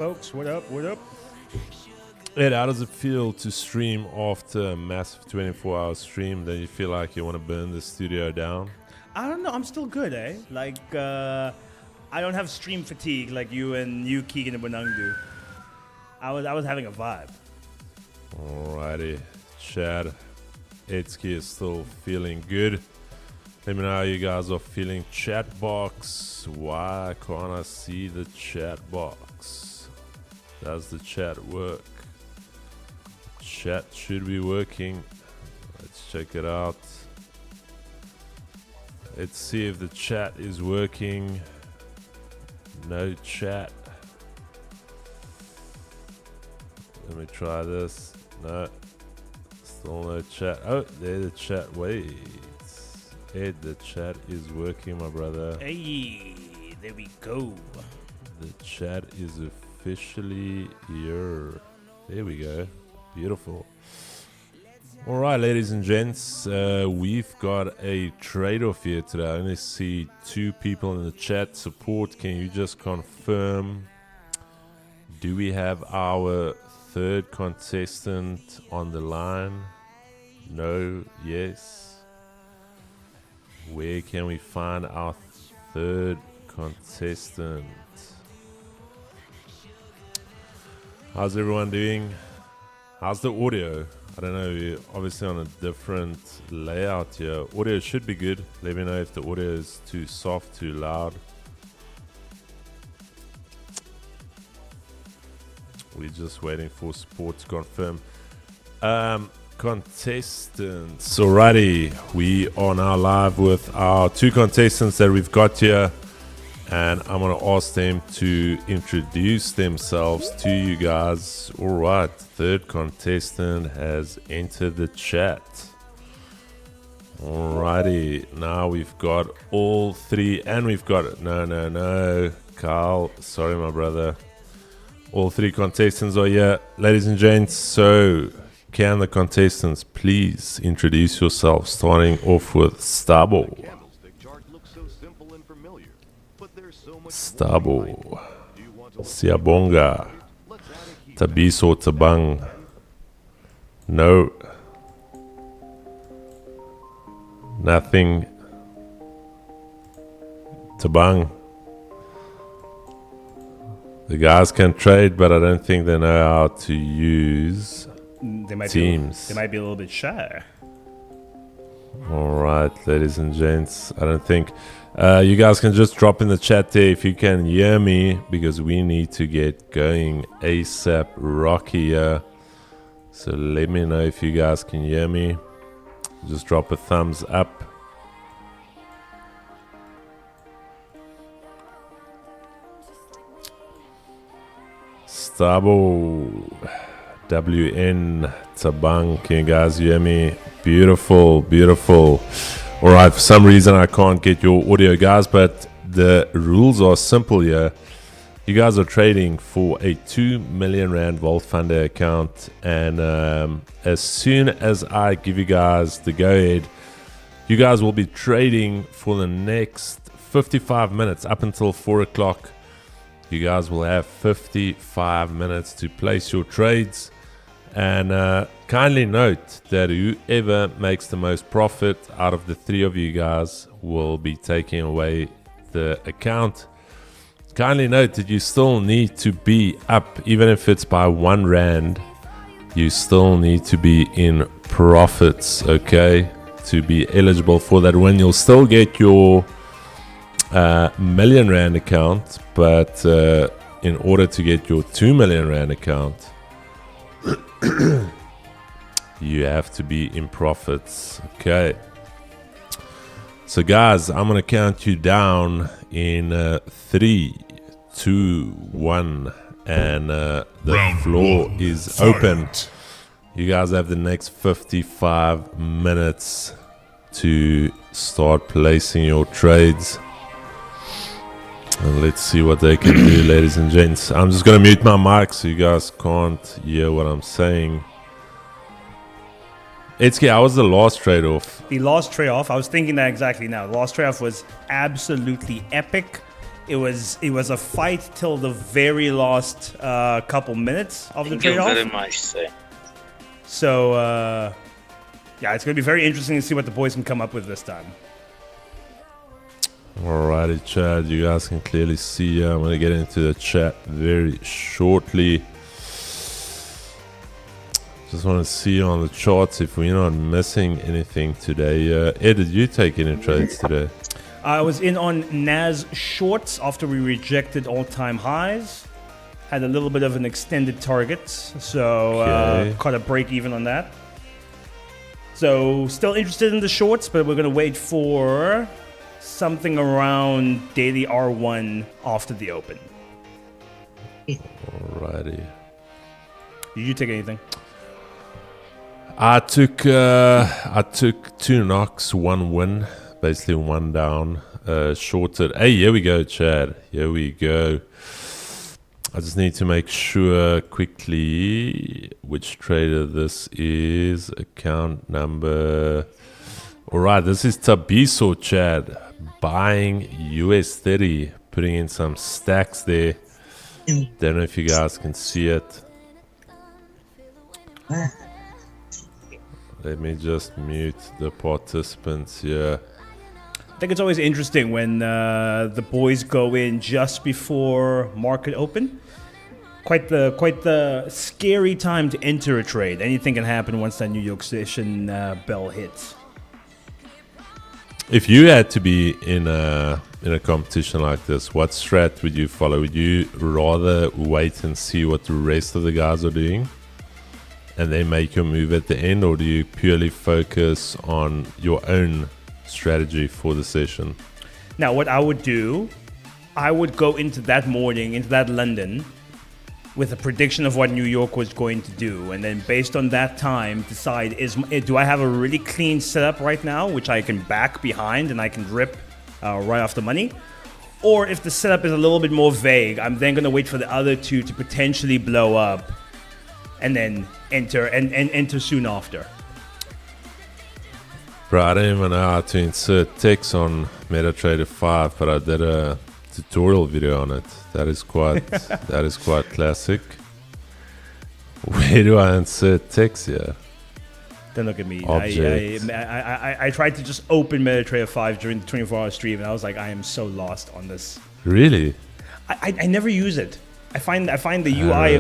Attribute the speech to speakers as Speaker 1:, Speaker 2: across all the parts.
Speaker 1: Folks, what up? What up?
Speaker 2: Ed, how does it feel to stream after a massive 24-hour stream? Then you feel like you want to burn the studio down?
Speaker 1: I don't know. I'm still good, eh? I don't have stream fatigue like you Keegan and Benung do. I was having a vibe.
Speaker 2: Alrighty, Chad. Edski is still feeling good. Let me know how you guys are feeling. Chat box. Why can't I see the chat box? Does the chat work? Chat should be working. Let's check it out. Let's see if the chat is working. No chat. Let me try this. No. Still no chat. Oh, there the chat. Wait. Ed, the chat is working, my brother.
Speaker 1: Hey, there we go.
Speaker 2: The chat is officially here. There we go. Beautiful. All right, ladies and gents, we've got a trade-off here today. I only see two people in the chat. Support, can you just confirm? Do we have our third contestant on the line? No, yes. Where can we find our third contestant? How's everyone doing? How's the audio? I don't know, we're obviously on a different layout here. Audio should be good. Let me know if the audio is too soft, too loud. We're just waiting for support to confirm. Contestants. Alrighty, we are now live with our two contestants that we've got here. And I'm going to ask them to introduce themselves to you guys. All right, third contestant has entered the chat. Alrighty, now we've got all three, and we've got, no, Carl, sorry my brother. All three contestants are here. Ladies and gents, so can the contestants please introduce yourselves, starting off with Stabo. Stabo, Siabonga, Tabiso Tabang, no, nothing, Tabang. The guys can trade, but I don't think they know how to use teams.
Speaker 1: They might be a little bit shy.
Speaker 2: All right, ladies and gents, I don't think... you guys can just drop in the chat there if you can hear me, because we need to get going ASAP Rocky here. So let me know if you guys can hear me. Just drop a thumbs up. Stabo WN Tabang, can you guys hear me? Beautiful, beautiful. Alright, for some reason I can't get your audio, guys, but the rules are simple here. You guys are trading for a 2 million Rand Vault Funder account, and as soon as I give you guys the go-ahead, you guys will be trading for the next 55 minutes up until 4 o'clock. You guys will have 55 minutes to place your trades. And kindly note that whoever makes the most profit out of the three of you guys will be taking away the account. Kindly note that you still need to be up, even if it's by 1 Rand. You still need to be in profits, okay, to be eligible for that win. You'll still get your million Rand account, but in order to get your 2 million Rand account, you have to be in profits. Okay, so guys, I'm gonna count you down in 3, 2, 1, and the floor is open. You guys have the next 55 minutes to start placing your trades, and let's see what they can do. Ladies and gents, I'm just gonna mute my mic so you guys can't hear what I'm saying. Itsuki, how was the last trade-off?
Speaker 1: The last trade-off, I was thinking that exactly now. The last trade-off was absolutely epic. It was a fight till the very last couple minutes of the
Speaker 3: Thank you
Speaker 1: trade-off.
Speaker 3: very much, sir.
Speaker 1: So, yeah, it's going to be very interesting to see what the boys can come up with this time.
Speaker 2: Alrighty, Chad, you guys can clearly see I'm going to get into the chat very shortly. Just want to see on the charts if we're not missing anything today. Ed, did you take any trades today?
Speaker 1: I was in on Nas shorts after we rejected all-time highs. Had a little bit of an extended target, so caught a break even on that. So still interested in the shorts, but we're going to wait for something around daily R1 after the open.
Speaker 2: Alrighty.
Speaker 1: Did you take anything?
Speaker 2: I took 2 knocks, 1 win, basically 1 down. Shorted. Hey, here we go, Chad. Here we go. I just need to make sure quickly which trader this is. Account number. Alright, this is Tabiso, Chad. Buying US30. Putting in some stacks there. Don't know if you guys can see it. Let me just mute the participants here.
Speaker 1: I think it's always interesting when the boys go in just before market open. Quite the scary time to enter a trade. Anything can happen once that New York session bell hits.
Speaker 2: If you had to be in a competition like this, what strat would you follow? Would you rather wait and see what the rest of the guys are doing and then make your move at the end, or do you purely focus on your own strategy for the session?
Speaker 1: Now, what I would do, I would go into that morning, into that London, with a prediction of what New York was going to do, and then based on that time, decide do I have a really clean setup right now, which I can back behind and I can rip right off the money, or if the setup is a little bit more vague, I'm then going to wait for the other two to potentially blow up, and then enter soon after.
Speaker 2: Bro, I don't even know how to insert text on MetaTrader 5, but I did a tutorial video on it. That is quite classic. Where do I insert text here?
Speaker 1: Don't look at me.
Speaker 2: Objects.
Speaker 1: I tried to just open MetaTrader 5 during the 24-hour stream, and I was like, I am so lost on this.
Speaker 2: Really?
Speaker 1: I never use it. I find the UI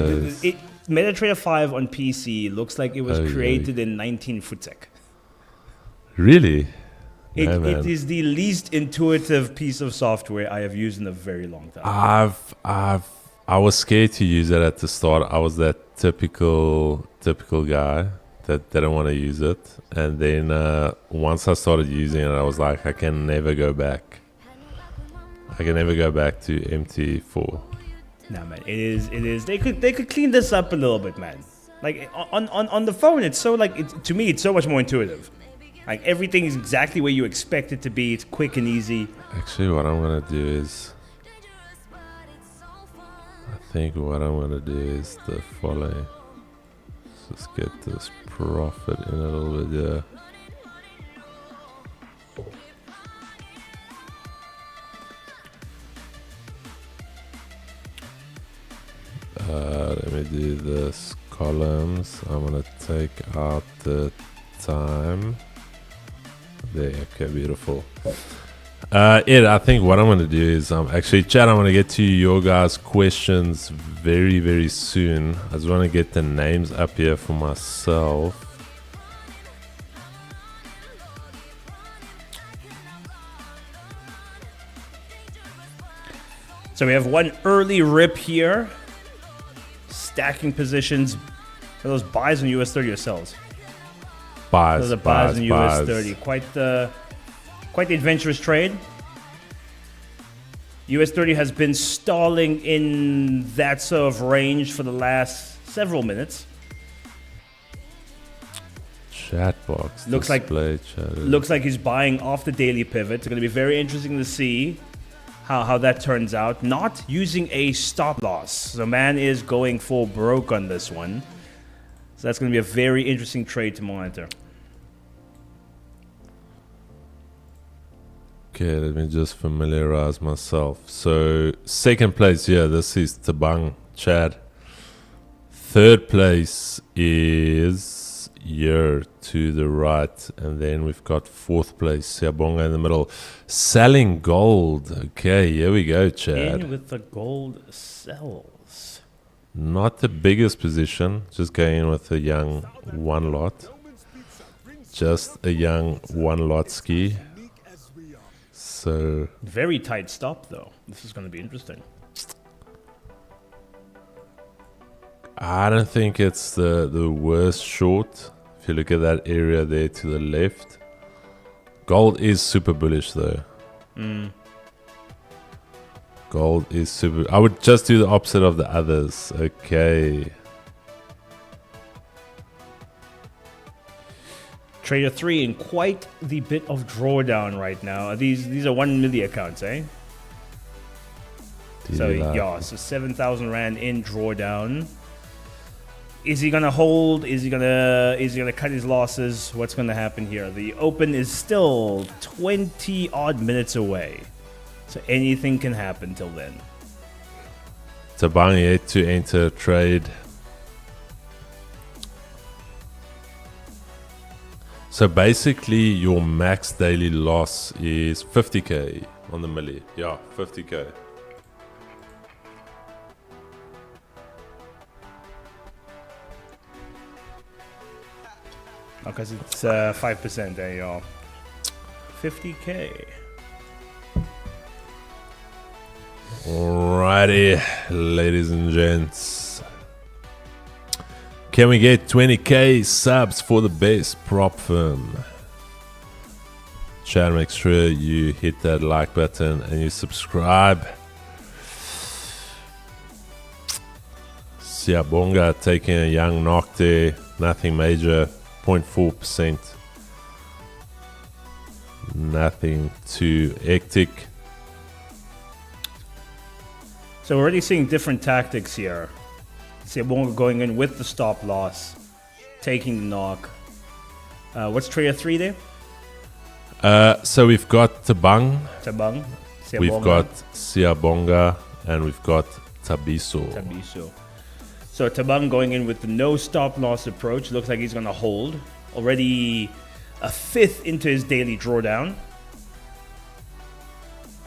Speaker 1: MetaTrader 5 on PC looks like it was created in 19 Futsek.
Speaker 2: Really?
Speaker 1: It is the least intuitive piece of software I have used in a very long time.
Speaker 2: I was scared to use it at the start. I was that typical guy that didn't want to use it, and then once I started using it, I was like, I can never go back. I can never go back to MT4.
Speaker 1: Nah, man, it is. They could clean this up a little bit, man. Like on the phone, it's so to me, it's so much more intuitive. Like everything is exactly where you expect it to be. It's quick and easy.
Speaker 2: Actually, what I'm gonna do is, the following. Let's just get this profit in a little bit there. Let me do this columns. I'm gonna take out the time. There, okay, beautiful. Ed, I think what I'm going to do is actually, Chad, I'm going to get to your guys' questions very, very soon. I just want to get the names up here for myself.
Speaker 1: So we have one early rip here. Stacking positions. Are those buys on US30 or sells?
Speaker 2: Buys.
Speaker 1: Those are buys in US30. Quite the adventurous trade. US30 has been stalling in that sort of range for the last several minutes.
Speaker 2: Chat box.
Speaker 1: Looks like he's buying off the daily pivot. It's going to be very interesting to see how that turns out. Not using a stop loss. The man is going full broke on this one. So that's going to be a very interesting trade to monitor.
Speaker 2: Okay, let me just familiarize myself. So, second place, yeah, this is Tabang, Chad. Third place is here to the right. And then we've got fourth place, Siabonga in the middle. Selling gold. Okay, here we go, Chad.
Speaker 1: In with the gold sells.
Speaker 2: Not the biggest position. Just going in with a young one lot. Just a young one lot ski. So
Speaker 1: Very tight stop, though. This is going to be interesting.
Speaker 2: I don't think it's the worst short. If you look at that area there to the left. Gold is super bullish though. Gold is super... I would just do the opposite of the others. Okay.
Speaker 1: Trader 3 in quite the bit of drawdown right now. These are 1 milli accounts, eh? So yeah, so 7,000 Rand in drawdown. Is he gonna hold? Is he gonna cut his losses? What's gonna happen here? The open is still 20 odd minutes away, so anything can happen till then.
Speaker 2: Tabang yet to enter a trade. So basically, your max daily loss is 50k on the milli. Yeah, 50k.
Speaker 1: Because it's 5%, there you are. 50k.
Speaker 2: Alrighty, ladies and gents. Can we get 20k subs for the best prop firm? Chat, make sure you hit that like button and you subscribe. Siabonga taking a young knock there. Nothing major. 0.4%. Nothing too hectic.
Speaker 1: So we're already seeing different tactics here. Sebonga going in with the stop loss, taking the knock. What's Trader 3 there?
Speaker 2: So we've got Tabang,
Speaker 1: Tabang.
Speaker 2: we've got Siabonga, and we've got Tabiso.
Speaker 1: Tabiso. So Tabang going in with the no stop loss approach. Looks like he's going to hold. Already a fifth into his daily drawdown.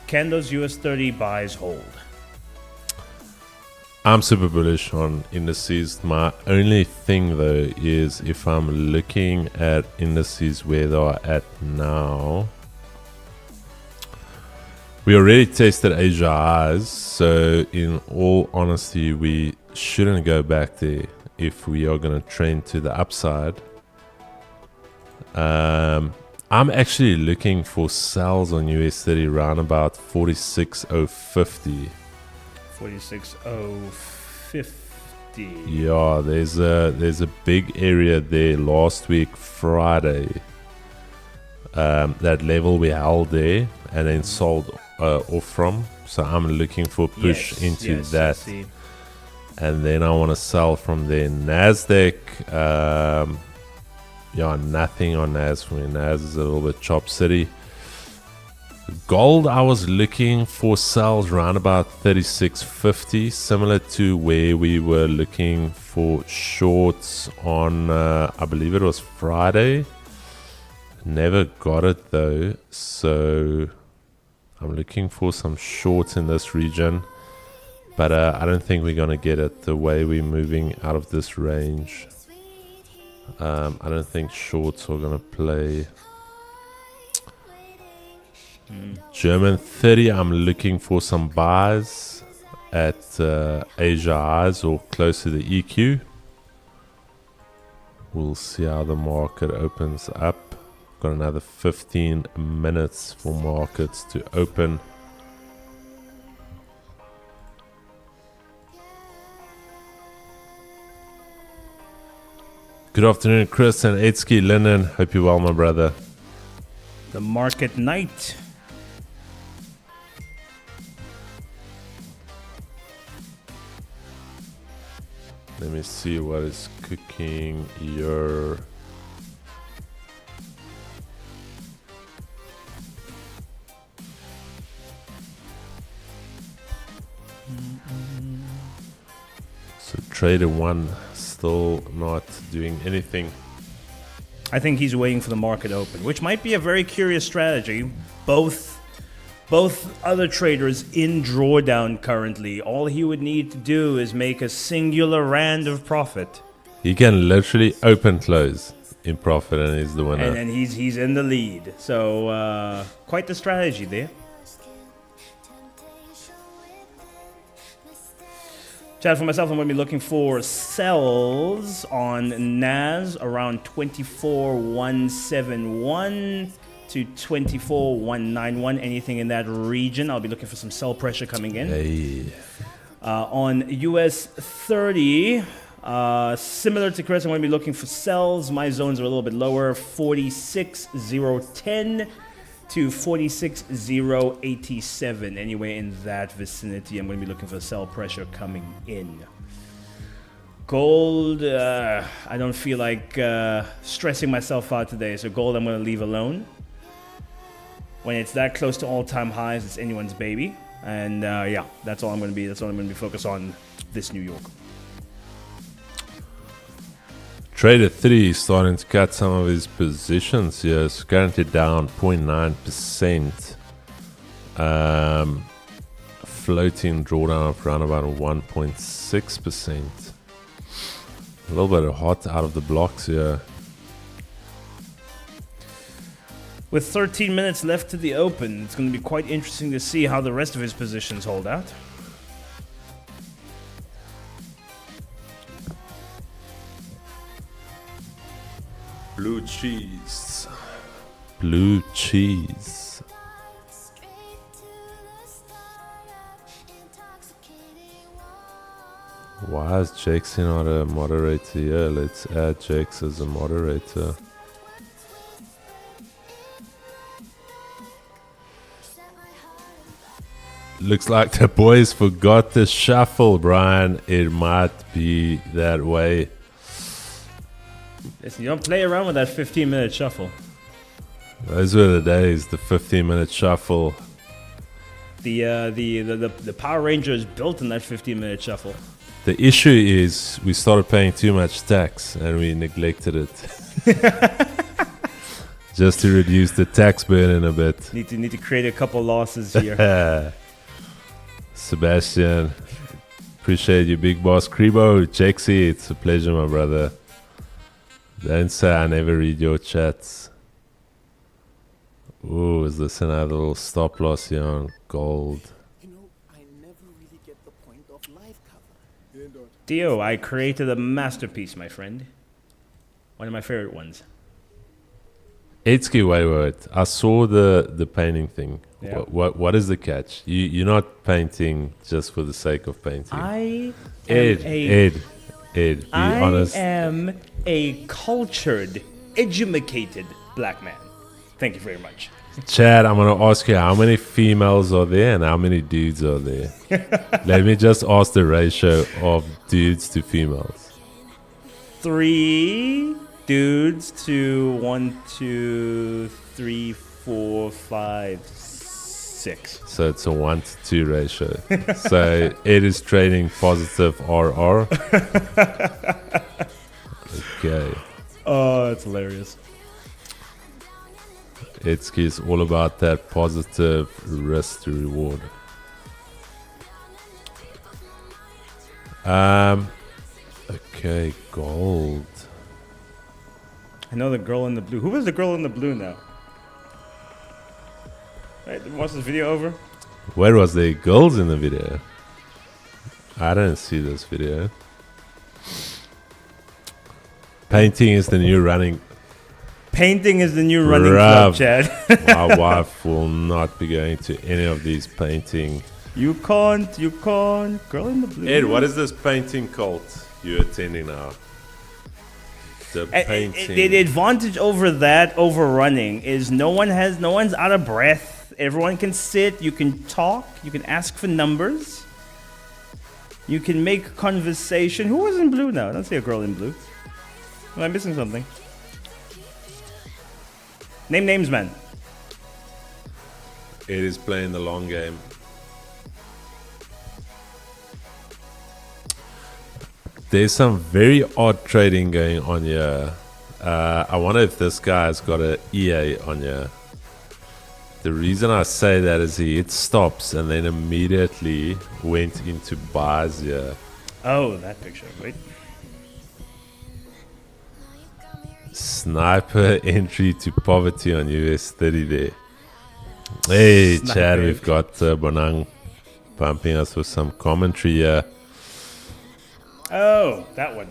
Speaker 1: Can those US 30 buys hold?
Speaker 2: I'm super bullish on indices. My only thing though is if I'm looking at indices where they are at now, we already tested Asia highs, so in all honesty we shouldn't go back there if we are going to trend to the upside. I'm actually looking for sells on US 30 round about 46.050.
Speaker 1: 46.050.
Speaker 2: Yeah, there's a big area there last week Friday. That level we held there and then sold off from. So I'm looking for push into that. And then I want to sell from there. Nasdaq, nothing on Nas for me. Nas is a little bit chop city. Gold, I was looking for sales around about 36.50, similar to where we were looking for shorts on, I believe it was Friday. Never got it though, so I'm looking for some shorts in this region. But I don't think we're going to get it the way we're moving out of this range. I don't think shorts are going to play. German 30, I'm looking for some buys at Asia highs or close to the EQ. We'll see how the market opens up. Got another 15 minutes for markets to open. Good afternoon, Chris and Edsky Lennon. Hope you're well, my brother.
Speaker 1: The market night.
Speaker 2: Let me see what is cooking here. trader one still not doing anything.
Speaker 1: I think he's waiting for the market open, which might be a very curious strategy. Both other traders in drawdown currently. All he would need to do is make a singular rand of profit.
Speaker 2: He can literally open close in profit, and he's the winner.
Speaker 1: And he's in the lead. So quite the strategy there. Chad, for myself, I'm going to be looking for sells on NAS around 24,171 to 24,191. Anything in that region, I'll be looking for some sell pressure coming in.
Speaker 2: Hey.
Speaker 1: On US 30, similar to Chris, I'm going to be looking for sells. My zones are a little bit lower, 46,010 to 46,087. Anywhere in that vicinity, I'm going to be looking for sell pressure coming in. Gold, I don't feel like stressing myself out today, so gold I'm going to leave alone. When it's that close to all-time highs, it's anyone's baby. And yeah, that's all I'm going to be. That's all I'm going to be focused on this New York.
Speaker 2: Trader 3 is starting to cut some of his positions here. It's currently down 0.9%. Floating drawdown of around about 1.6%. A little bit hot out of the blocks here.
Speaker 1: With 13 minutes left to the open, it's going to be quite interesting to see how the rest of his positions hold out.
Speaker 2: Blue cheese. Blue cheese. Why is Jakes not a moderator here? Let's add Jakes as a moderator. Looks like the boys forgot the shuffle, Brian. It might be that way.
Speaker 1: Listen, you don't play around with that 15-minute shuffle.
Speaker 2: Those were the days, the 15-minute shuffle.
Speaker 1: The Power Ranger is built in that 15-minute shuffle.
Speaker 2: The issue is we started paying too much tax and we neglected it. Just to reduce the tax burden a bit.
Speaker 1: Need to create a couple losses here.
Speaker 2: Sebastian, appreciate you, big boss. Krebo, Jakesy, it's a pleasure, my brother. Don't say I never read your chats. Ooh, is this another little stop loss here on gold?
Speaker 3: You know, I never really get the point of live cover.
Speaker 1: Dio, I created a masterpiece, my friend. One of my favorite ones.
Speaker 2: Itsuki, wait. I saw the painting thing.
Speaker 1: Yeah.
Speaker 2: What is the catch? You're not painting just for the sake of painting. Ed, be honest.
Speaker 1: I am a cultured, educated black man. Thank you very much.
Speaker 2: Chad, I'm going to ask you how many females are there and how many dudes are there? Let me just ask the ratio of dudes to females.
Speaker 1: 3 dudes to 1, 2, 3, 4, 5, 6.
Speaker 2: So it's a 1 to 2 ratio. So it is trading positive RR. Okay.
Speaker 1: Oh, that's hilarious.
Speaker 2: It's all about that positive risk to reward. Okay, gold.
Speaker 1: I know the girl in the blue. Who was the girl in the blue now? Right, watch this video over.
Speaker 2: Where was the girls in the video? I didn't see this video. Painting is the new running.
Speaker 1: Painting is the new running club, Chad.
Speaker 2: My wife will not be going to any of these painting.
Speaker 1: You can't. Girl in the blue.
Speaker 2: Ed, what is this painting cult you're attending now? The painting.
Speaker 1: The advantage over that, over running, is no one's out of breath. Everyone can sit. You can talk. You can ask for numbers. You can make conversation. Who was in blue now? I don't see a girl in blue. Am I missing something? Name names, man.
Speaker 2: It is playing the long game. There's some very odd trading going on here. I wonder if this guy's got a EA on here. The reason I say that is he hit stops and then immediately went into buys here.
Speaker 1: Oh, that picture. Wait.
Speaker 2: Sniper entry to poverty on US 30 there. Hey,
Speaker 1: Sniper.
Speaker 2: Chad, we've got Bonang pumping us with some commentary here.
Speaker 1: Oh, that one.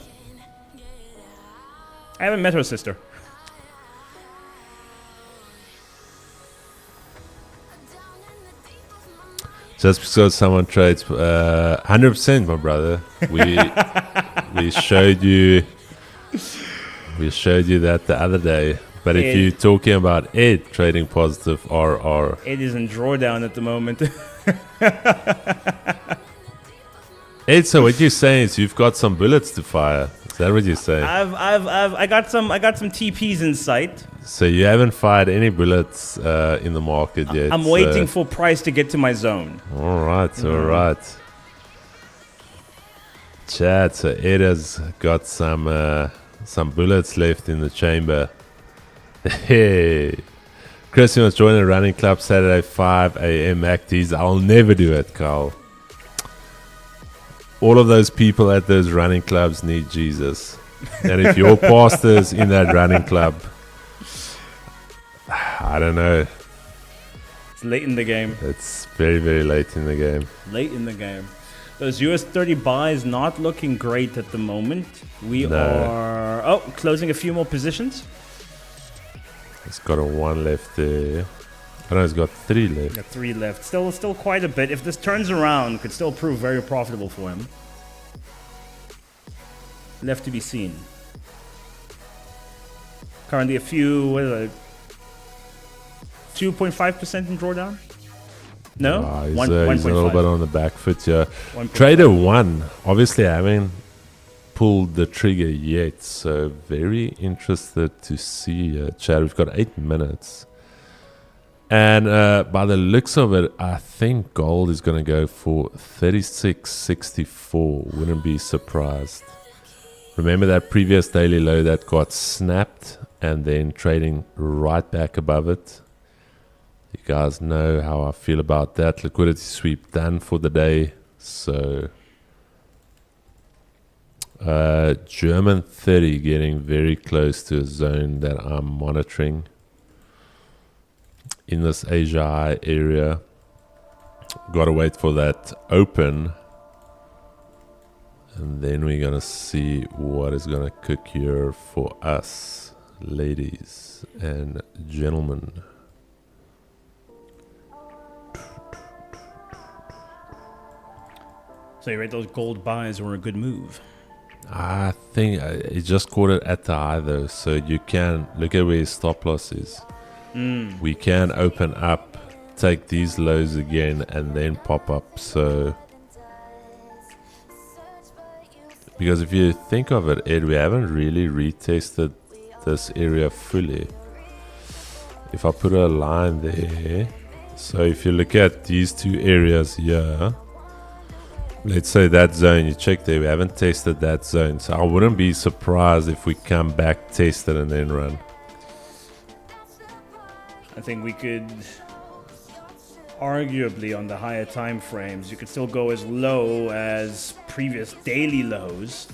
Speaker 1: I haven't met her sister.
Speaker 2: Just because someone trades 100%, my brother. We showed you that the other day. But if you're talking about Ed trading positive RR,
Speaker 1: It is in drawdown at the moment.
Speaker 2: Ed, so what you're saying is you've got some bullets to fire. Is that what you're saying?
Speaker 1: I got some TPs in sight.
Speaker 2: So you haven't fired any bullets in the market yet.
Speaker 1: I'm waiting for price to get to my zone.
Speaker 2: All right. Chad, so Ed has got some bullets left in the chamber. Hey, Chris, you must join a running club Saturday 5 a.m. acties. I'll never do it, Carl. All of those people at those running clubs need Jesus. And if your pastor's in that running club, I don't know.
Speaker 1: It's late in the game.
Speaker 2: It's very, very late in the game.
Speaker 1: Late in the game. Those US 30 buys not looking great at the moment. We
Speaker 2: No.
Speaker 1: are closing a few more positions.
Speaker 2: It's got a 1 left there. I know it's got 3 left.
Speaker 1: Got 3 left. Still quite a bit. If this turns around, could still prove very profitable for him. Left to be seen. Currently a few, what is it? 2.5% in drawdown? No?
Speaker 2: He's,
Speaker 1: One-
Speaker 2: he's a little
Speaker 1: 1.5.
Speaker 2: bit on the back foot here.
Speaker 1: 1.5.
Speaker 2: Trader 1. Obviously, I haven't pulled the trigger yet. So, very interested to see. Chad, we've got 8 minutes. And by the looks of it, I think gold is going to go for 36.64. Wouldn't be surprised. Remember that previous daily low that got snapped and then trading right back above it? You guys know how I feel about that. Liquidity sweep done for the day. So German 30 getting very close to a zone that I'm monitoring in this Asia High area. Gotta wait for that open, and then we're gonna see what is gonna cook here for us, ladies and gentlemen.
Speaker 1: So you rate those gold buys were a good move.
Speaker 2: I think it just caught it at the high though, so you can look at where his stop loss is. We can open up, take these lows again, and then pop up. So, because if you think of it, Ed, we haven't really retested this area fully. If I put a line there, so if you look at these two areas here, let's say that zone, you check there, we haven't tested that zone. So I wouldn't be surprised if we come back, test it, and then run.
Speaker 1: I think we could, arguably on the higher time frames, you could still go as low as previous daily lows,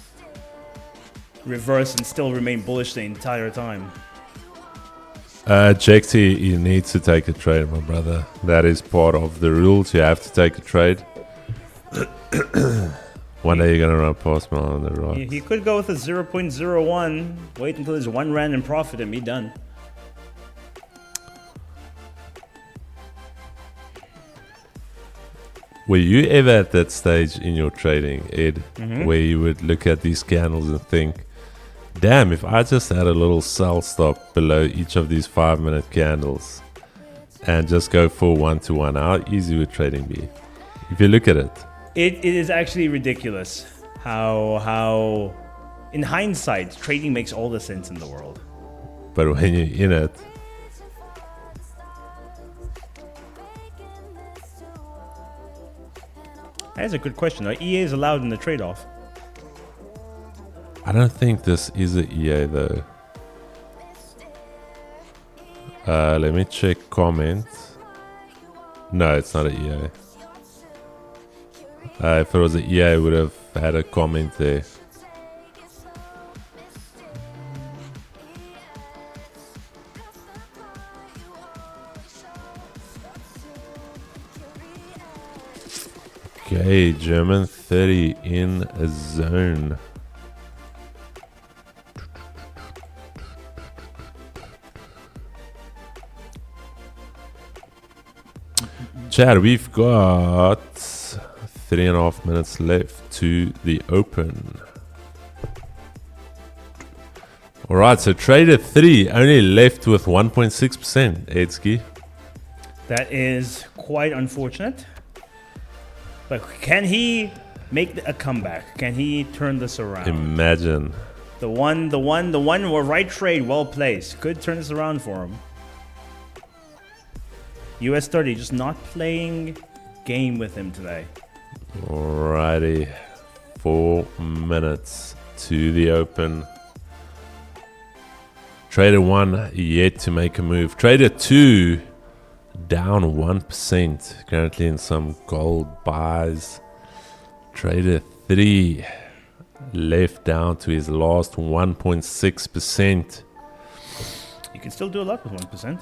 Speaker 1: reverse and still remain bullish the entire time.
Speaker 2: JT, you need to take a trade, my brother. That is part of the rules. You have to take a trade. One day you're going to run past me on the right.
Speaker 1: He could go with a 0.01, wait until there's 1 rand in profit and be done.
Speaker 2: Were you ever at that stage in your trading, Ed, where you would look at these candles and think, damn, if I just had a little sell stop below each of these 5-minute candles and just go for 1-to-1, how easy would trading be? If you look at it.
Speaker 1: It is actually ridiculous how in hindsight, trading makes all the sense in the world.
Speaker 2: But when you're in it,
Speaker 1: That's a good question. EA is allowed in the trade-off.
Speaker 2: I don't think this is a EA though. Let me check comments. No, it's not a EA. If it was a EA, I would have had a comment there. Okay, German 30 in a zone. Chad, we've got 3.5 minutes left to the open. Alright, so trader 3 only left with 1.6%, Edsky.
Speaker 1: That is quite unfortunate. But can he make a comeback? Can he turn this around?
Speaker 2: Imagine.
Speaker 1: The one, right trade, well placed. Could turn this around for him. US 30 just not playing game with him today.
Speaker 2: Alrighty. 4 minutes to the open. Trader 1 yet to make a move. Trader 2 down 1%. Currently in some gold buys. Trader 3 left down to his last 1.6%.
Speaker 1: You can still do a lot with 1%.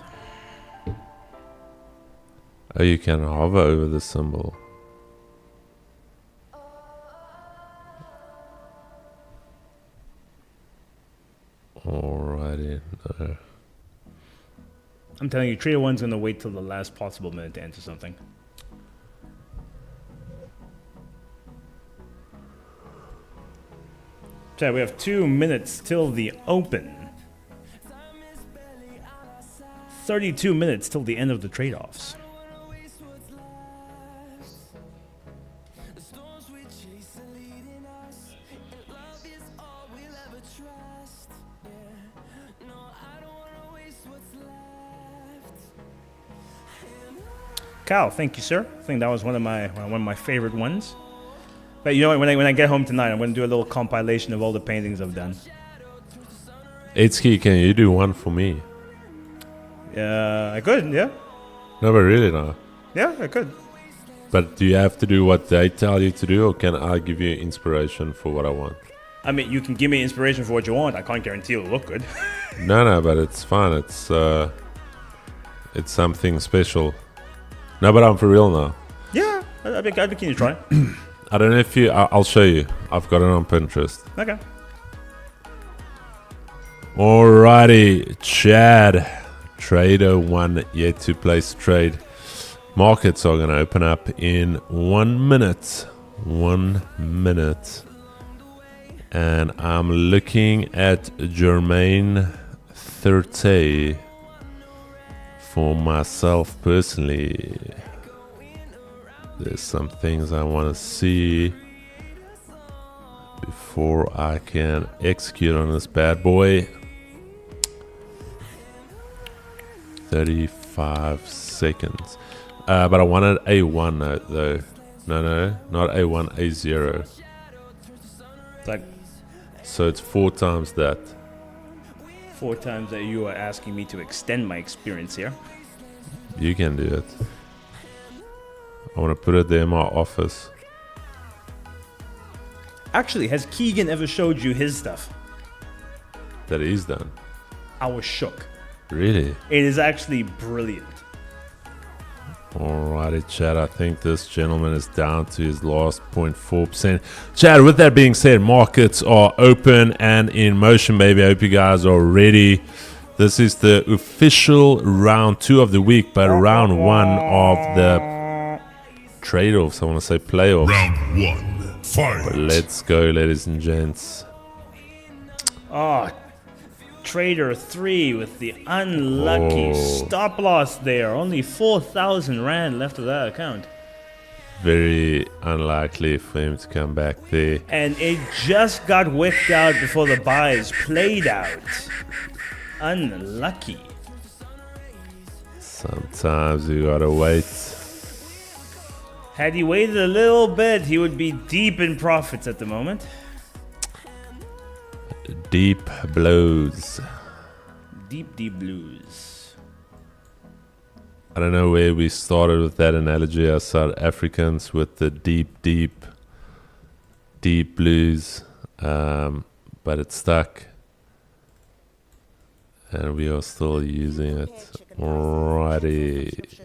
Speaker 2: Oh, you can hover over the symbol. Alrighty. No.
Speaker 1: I'm telling you, Trader 1's going to wait till the last possible minute to enter something. Chad, we have 2 minutes till the open. 32 minutes till the end of the trade-offs. Cal, thank you, sir. I think that was one of my favorite ones. But you know what? When I get home tonight, I'm going to do a little compilation of all the paintings I've done.
Speaker 2: Atsuki, can you do one for me?
Speaker 1: I could, yeah.
Speaker 2: No, but really no.
Speaker 1: Yeah, I could.
Speaker 2: But do you have to do what they tell you to do, or can I give you inspiration for what I want?
Speaker 1: I mean, you can give me inspiration for what you want. I can't guarantee it'll look good.
Speaker 2: No, but it's fun. It's something special. No, but I'm for real now.
Speaker 1: Yeah, I'd be keen to try.
Speaker 2: I don't know if you... I'll show you. I've got it on Pinterest.
Speaker 1: Okay.
Speaker 2: Alrighty, Chad. Trader 1 yet to place trade. Markets are going to open up in 1 minute. 1 minute. And I'm looking at Jermaine 30 for myself personally. There's some things I want to see before I can execute on this bad boy. 35 seconds. But I wanted A1 though. No, not A1, A0.
Speaker 1: Like
Speaker 2: So it's 4 times that.
Speaker 1: 4 times that you are asking me to extend my experience here.
Speaker 2: You can do it. I want to put it there in my office.
Speaker 1: Actually, has Keegan ever showed you his stuff?
Speaker 2: That is done.
Speaker 1: I was shook.
Speaker 2: Really?
Speaker 1: It is actually brilliant.
Speaker 2: Alrighty, Chad. I think this gentleman is down to his last 0.4%. Chad, with that being said, markets are open and in motion, baby. I hope you guys are ready. This is the official round 2 of the week, but round 1 of the trade-offs. I want to say playoffs.
Speaker 4: Round 1, fight.
Speaker 2: But let's go, ladies and gents.
Speaker 1: Oh, Trader 3 with the unlucky stop loss there. Only 4,000 Rand left of that account.
Speaker 2: Very unlikely for him to come back there.
Speaker 1: And it just got wicked out before the buys played out. Unlucky.
Speaker 2: Sometimes you gotta wait.
Speaker 1: Had he waited a little bit, he would be deep in profits at the moment.
Speaker 2: Deep Blows.
Speaker 1: Deep blues.
Speaker 2: I don't know where we started with that analogy as South Africans with the deep blues, but it stuck, and we are still using it. Alrighty,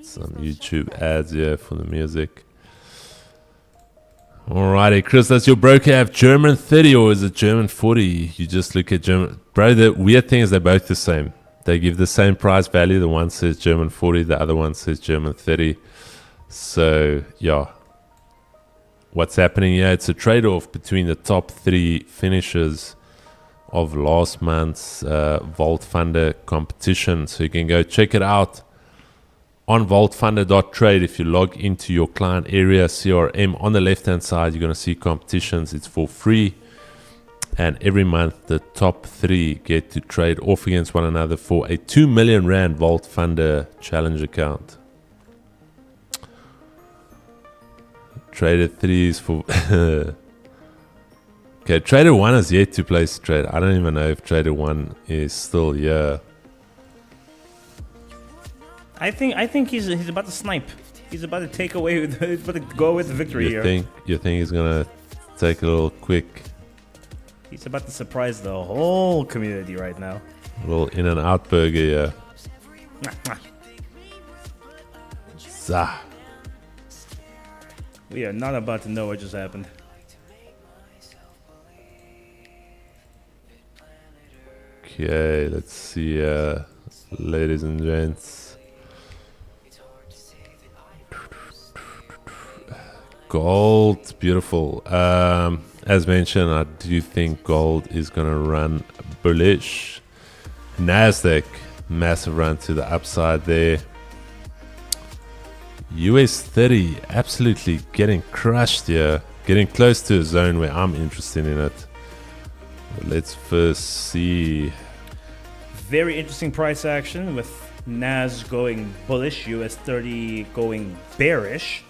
Speaker 2: some YouTube ads here for the music. Alrighty, Chris, does your broker have German 30 or is it German 40? You just look at German. Bro, the weird thing is they're both the same. They give the same price value. The one says German 40, the other one says German 30. So, yeah. What's happening here? It's a trade-off between the top 3 finishers of last month's Vault Funder competition. So you can go check it out on vaultfunder.trade. If you log into your client area CRM, on the left-hand side, you're going to see competitions. It's for free. And every month, the top 3 get to trade off against one another for a 2 million Rand Vault Funder challenge account. Trader 3 is for... Okay, Trader 1 has yet to place a trade. I don't even know if Trader 1 is still here.
Speaker 1: I think he's about to snipe. He's about to take away. He's about to go with the victory here.
Speaker 2: You think he's gonna take a little quick?
Speaker 1: He's about to surprise the whole community right now.
Speaker 2: A little in and out burger here. Zah.
Speaker 1: We are not about to know what just happened.
Speaker 2: Okay, let's see, ladies and gents. Gold, beautiful. As mentioned, I do think gold is going to run bullish. Nasdaq, massive run to the upside there. US 30, absolutely getting crushed here. Getting close to a zone where I'm interested in it. But let's first see.
Speaker 1: Very interesting price action with NAS going bullish, US 30 going bearish.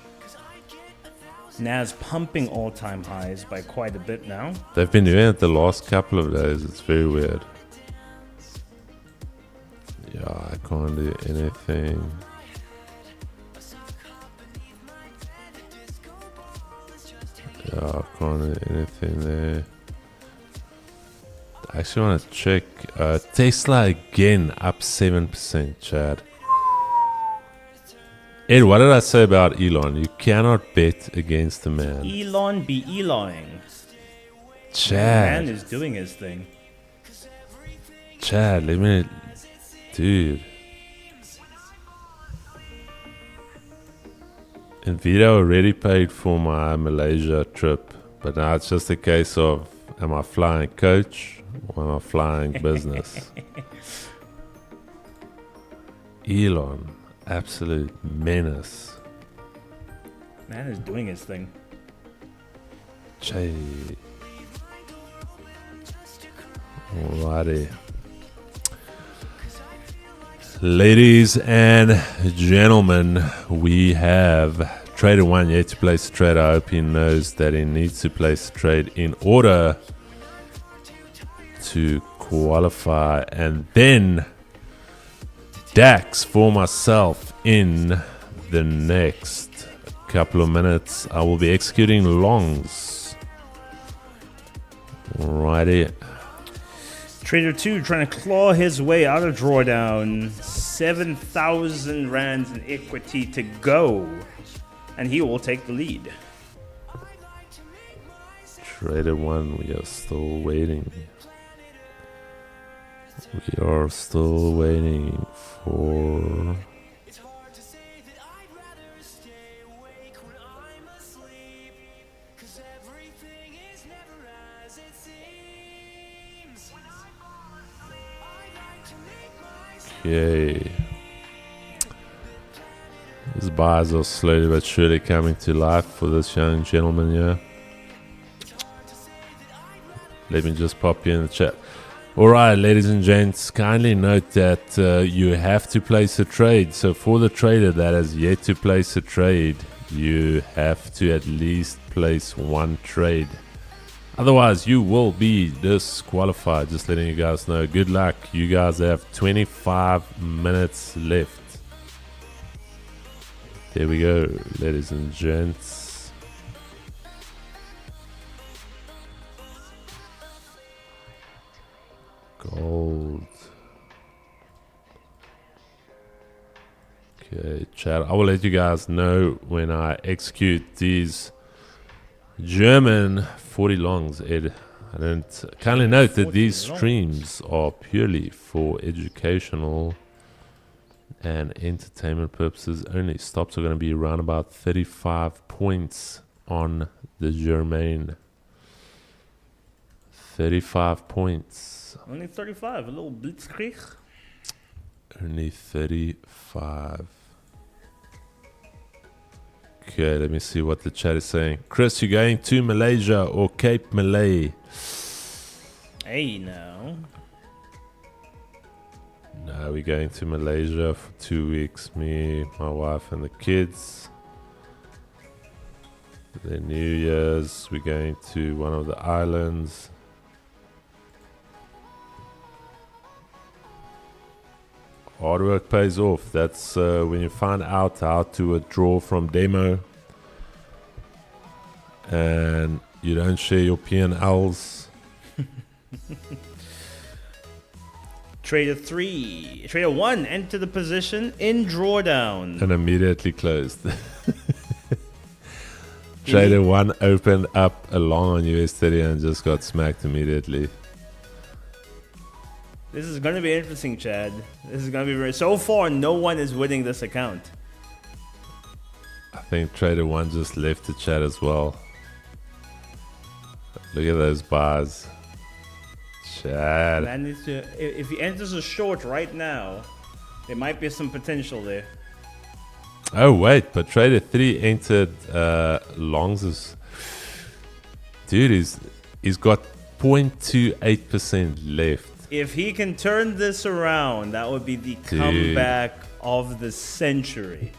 Speaker 1: NAS pumping all-time highs by quite a bit now.
Speaker 2: They've been doing it the last couple of days. It's very weird. Yeah, I can't do anything. Yeah, I can't do anything there. I actually want to check. Tesla again up 7%, Chad. Ed, what did I say about Elon? You cannot bet against the man.
Speaker 1: Elon be Eloing.
Speaker 2: Chad.
Speaker 1: Man is doing his thing.
Speaker 2: Chad, let me... Dude. Nvidia already paid for my Malaysia trip. But now it's just a case of, am I flying coach or am I flying business? Elon. Absolute menace.
Speaker 1: Man is doing his thing.
Speaker 2: Jay. Alrighty. Ladies and gentlemen, we have Trader 1 yet to place a trade. I hope he knows that he needs to place a trade in order to qualify. And then DAX for myself in the next couple of minutes. I will be executing longs. Alrighty.
Speaker 1: Trader 2 trying to claw his way out of drawdown. 7,000 rands in equity to go. And he will take the lead.
Speaker 2: Trader 1, we are still waiting. We are still waiting for... Okay. These buyers are slowly but surely coming to life for this young gentleman here. Let me just pop you in the chat. Alright, ladies and gents, kindly note that you have to place a trade. So for the trader that has yet to place a trade, you have to at least place one trade Otherwise, you will be disqualified. Just letting you guys know. Good luck. You guys have 25 minutes left. There we go, ladies and gents. Gold. Okay, chat. I will let you guys know when I execute these German 40 longs, Ed. I don't kindly note that these streams are purely for educational and entertainment purposes only. Stops are going to be around about 35 points on the Germain. 35 points.
Speaker 1: Only 35, a little blitzkrieg.
Speaker 2: Only 35. Okay, let me see what the chat is saying. Chris, you going to Malaysia or Cape Malay?
Speaker 1: Hey, now.
Speaker 2: No, we're going to Malaysia for 2 weeks. Me, my wife, and the kids. Then New Year's, we're going to one of the islands. Hard work pays off. That's when you find out how to withdraw from demo and you don't share your P&Ls.
Speaker 1: Trader 3. Trader 1 enter the position in drawdown.
Speaker 2: And immediately closed. Trader 1 opened up a long on US30 and just got smacked immediately.
Speaker 1: This is going to be interesting, Chad. This is going to be very... So far, no one is winning this account.
Speaker 2: I think Trader 1 just left the chat as well. Look at those bars. Chad.
Speaker 1: Man needs to, if he enters a short right now, there might be some potential there.
Speaker 2: Oh, wait. But Trader 3 entered longs. Dude, he's got 0.28% left.
Speaker 1: If he can turn this around, that would be the comeback of the century.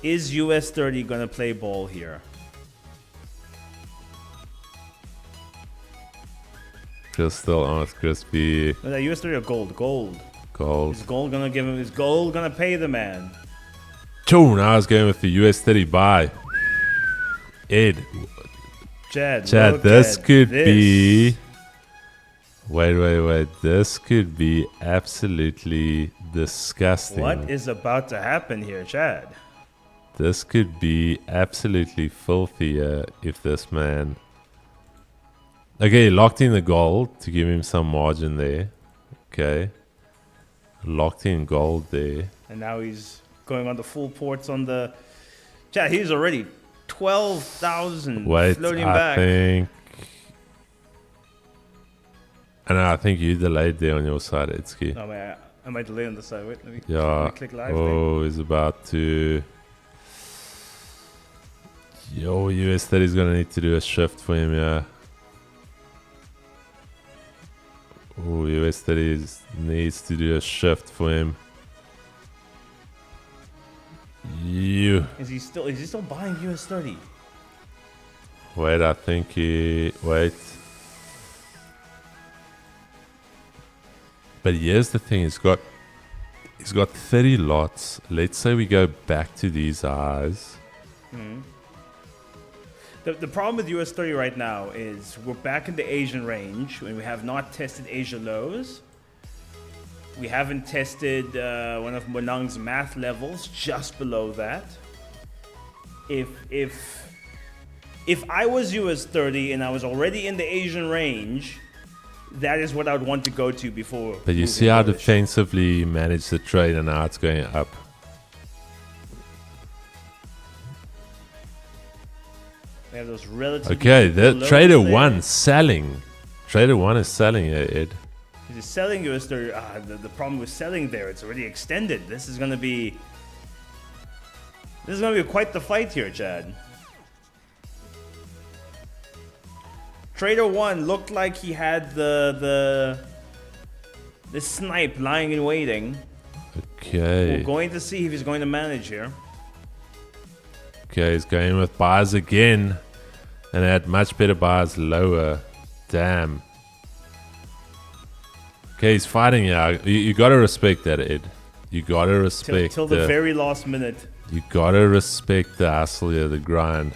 Speaker 1: Is US 30 going to play ball here?
Speaker 2: Just still on with Crispy.
Speaker 1: Was that US 30 or gold? Gold.
Speaker 2: Gold.
Speaker 1: Is gold going to give him? Is gold going to pay the man?
Speaker 2: Now I was going with the US 30 buy. Ed.
Speaker 1: Chad,
Speaker 2: this could be... Wait. This could be absolutely disgusting.
Speaker 1: What is about to happen here, Chad?
Speaker 2: This could be absolutely filthy if this man... Okay, locked in the gold to give him some margin there. Okay. Locked in gold there.
Speaker 1: And now he's going on the full ports on the... Chad, he's already 12,000 floating back.
Speaker 2: I think you delayed there on your side, Itsuki.
Speaker 1: No, man, I might delay on the side. Wait, let me click live.
Speaker 2: Oh, he's about to... Yo, US 30 is going to need to do a shift for him, yeah. Oh, US 30 needs to do a shift for him.
Speaker 1: Is he still buying US 30?
Speaker 2: Wait, I think he... Wait. But here's the thing, he's got 30 lots. Let's say we go back to these eyes.
Speaker 1: Mm-hmm. The problem with US 30 right now is we're back in the Asian range when we have not tested Asia lows. We haven't tested one of Monang's math levels just below that. If I was US 30 and I was already in the Asian range, that is what I would want to go to before.
Speaker 2: But you see how defensively he managed the trade and now it's going up.
Speaker 1: We have those relatively
Speaker 2: okay, the Trader
Speaker 1: there.
Speaker 2: 1 selling. Trader 1 is selling, Ed.
Speaker 1: He's selling US 30. The problem with selling there, it's already extended. This is gonna be quite the fight here, Chad. Trader 1 looked like he had the snipe lying in waiting.
Speaker 2: Okay.
Speaker 1: We're going to see if he's going to manage here.
Speaker 2: Okay, he's going with buys again. And they had much better buys lower. Damn. Okay, he's fighting. Yeah, you gotta respect that, Ed. You gotta respect
Speaker 1: till the very last minute.
Speaker 2: You gotta respect the hustle here, the grind.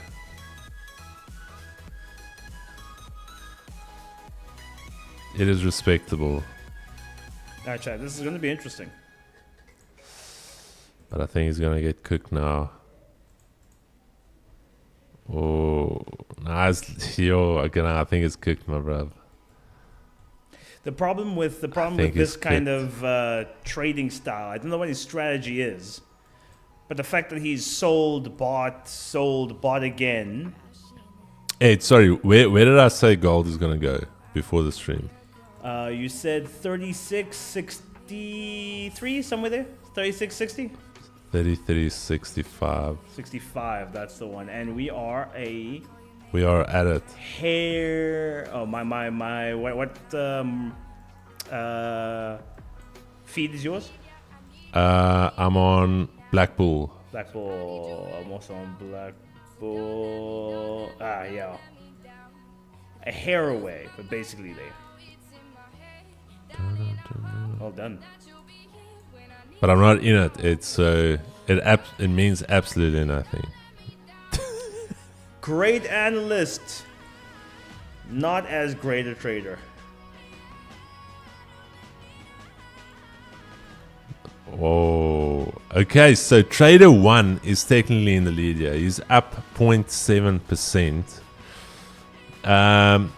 Speaker 2: It is respectable.
Speaker 1: Alright, chat. This is going to be interesting.
Speaker 2: But I think he's gonna get cooked now. Oh, nice. Yo, again, I think it's cooked, my bruv.
Speaker 1: The problem with this kind of trading style, I don't know what his strategy is, but the fact that he's sold, bought again.
Speaker 2: Hey, sorry, where did I say gold is gonna go before the stream?
Speaker 1: You said 36.63, somewhere there? 36.60?
Speaker 2: 33.65.
Speaker 1: 65, that's the one. And we are
Speaker 2: at it.
Speaker 1: Oh, what feed is yours?
Speaker 2: I'm on Black Bull.
Speaker 1: Black Bull. I'm also on Black Bull. Yeah. A hair away, but basically there. Well done.
Speaker 2: But I'm not in it. It means absolutely nothing.
Speaker 1: Great analyst, not as great a trader.
Speaker 2: Oh, okay. So trader 1 is technically in the lead here. He's up 0.7%.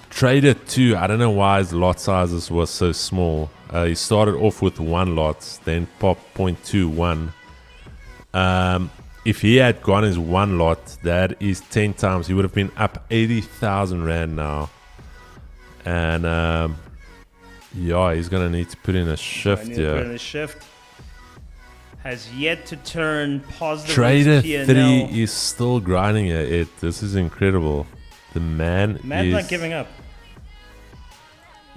Speaker 2: Trader 2, I don't know why his lot sizes was so small. He started off with 1 lot, then popped 0.21. If he had gone his 1 lot, that is 10 times. He would have been up 80,000 Rand now. And yeah, he's going to need to put in a shift here.
Speaker 1: Put in a shift. Has yet to turn positive.
Speaker 2: Trader 3 is still grinding it. This is incredible. The man's
Speaker 1: not giving up.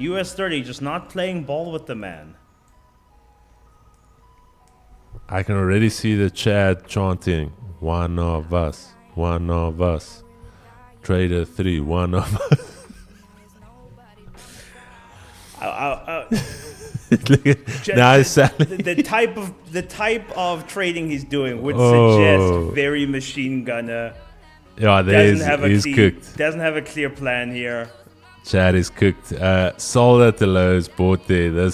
Speaker 1: US 30 just not playing ball with the man.
Speaker 2: I can already see the chat chanting, one of us, one of us. Trader 3, one of us.
Speaker 1: The type of trading he's doing would suggest very machine gunner.
Speaker 2: Yeah, he's cooked.
Speaker 1: Doesn't have a clear plan here.
Speaker 2: Chad is cooked. Sold at the lows, bought there.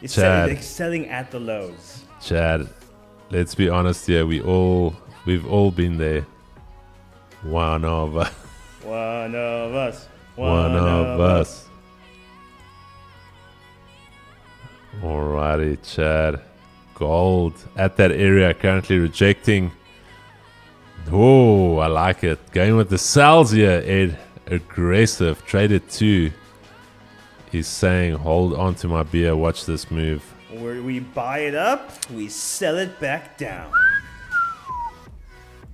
Speaker 1: Selling at the lows.
Speaker 2: Chad, let's be honest here. We've all been there. One of us.
Speaker 1: One of us.
Speaker 2: One of us. Alrighty, Chad. Gold at that area, currently rejecting. Oh, I like it. Going with the sells here, Ed. Aggressive. Trader 2 is saying, hold on to my beer. Watch this move.
Speaker 1: Where we buy it up, we sell it back down.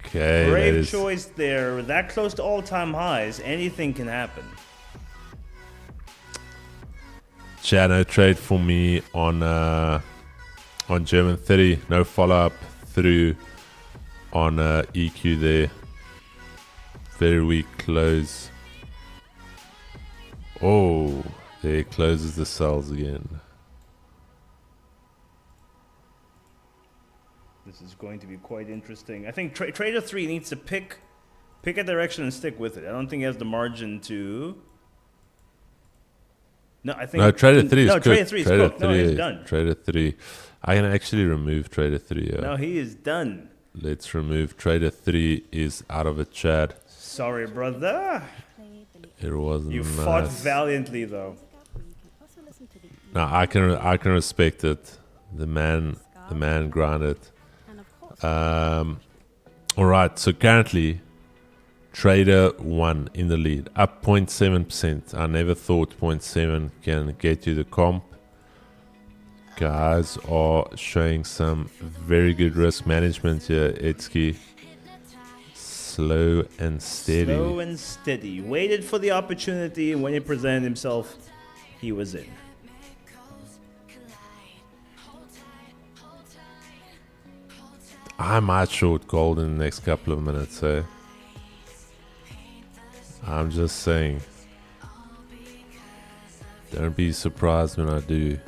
Speaker 2: Okay.
Speaker 1: Brave choice there. That close to all-time highs, anything can happen.
Speaker 2: No trade for me on German 30. No follow-up through on EQ there. Very weak close. Oh, there closes the cells again.
Speaker 1: This is going to be quite interesting. I think Trader 3 needs to pick a direction and stick with it. I don't think he has the margin to... No, I think...
Speaker 2: No, Trader 3 is cooked.
Speaker 1: Trader 3 is cooked. No, he's done.
Speaker 2: Trader 3. I can actually remove Trader 3.
Speaker 1: No, he is done.
Speaker 2: Let's remove Trader 3 is out of it, Chad.
Speaker 1: Sorry, brother.
Speaker 2: It wasn't
Speaker 1: You
Speaker 2: nice.
Speaker 1: fought valiantly, though.
Speaker 2: No, I can respect it. The man grinded. All right, so currently Trader 1 in the lead, up 0.7%. I never thought 0.7 can get you the comp. Guys are showing some very good risk management here, Etsky. Slow and steady.
Speaker 1: Slow and steady. Waited for the opportunity, and when he presented himself, he was in.
Speaker 2: I might short gold in the next couple of minutes, so I'm just saying. Don't be surprised when I do.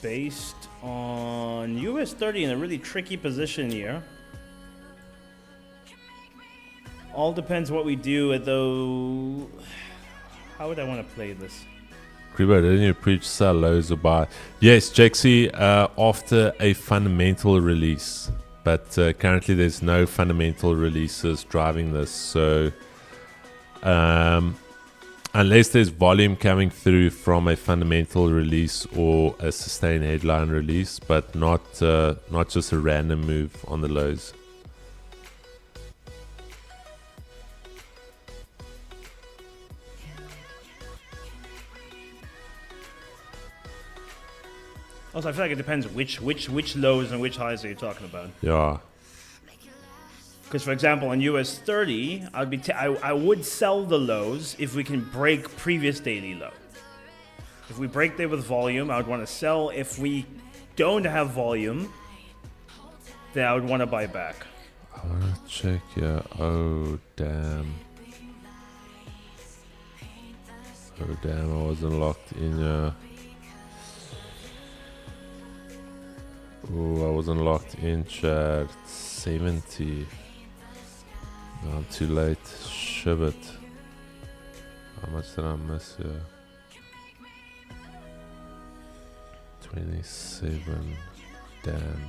Speaker 1: Based on US 30 in a really tricky position here. All depends what we do at though. How would I want to play this?
Speaker 2: Kribo, didn't you preach sell lows or buy? Yes, Jexy, after a fundamental release. But currently there's no fundamental releases driving this. So unless there's volume coming through from a fundamental release or a sustained headline release, but not just a random move on the lows.
Speaker 1: Also, I feel like it depends which lows and which highs are you talking about.
Speaker 2: Yeah.
Speaker 1: Because, for example, on US 30, I would sell the lows if we can break previous daily low. If we break there with volume, I would want to sell. If we don't have volume, then I would want to buy back.
Speaker 2: I want to check, yeah. Oh, damn. Oh, damn, I wasn't locked in, yeah. Oh, I wasn't locked in, Chad. 70. No, I'm too late. Shiv it. How much did I miss here? 27. Damn.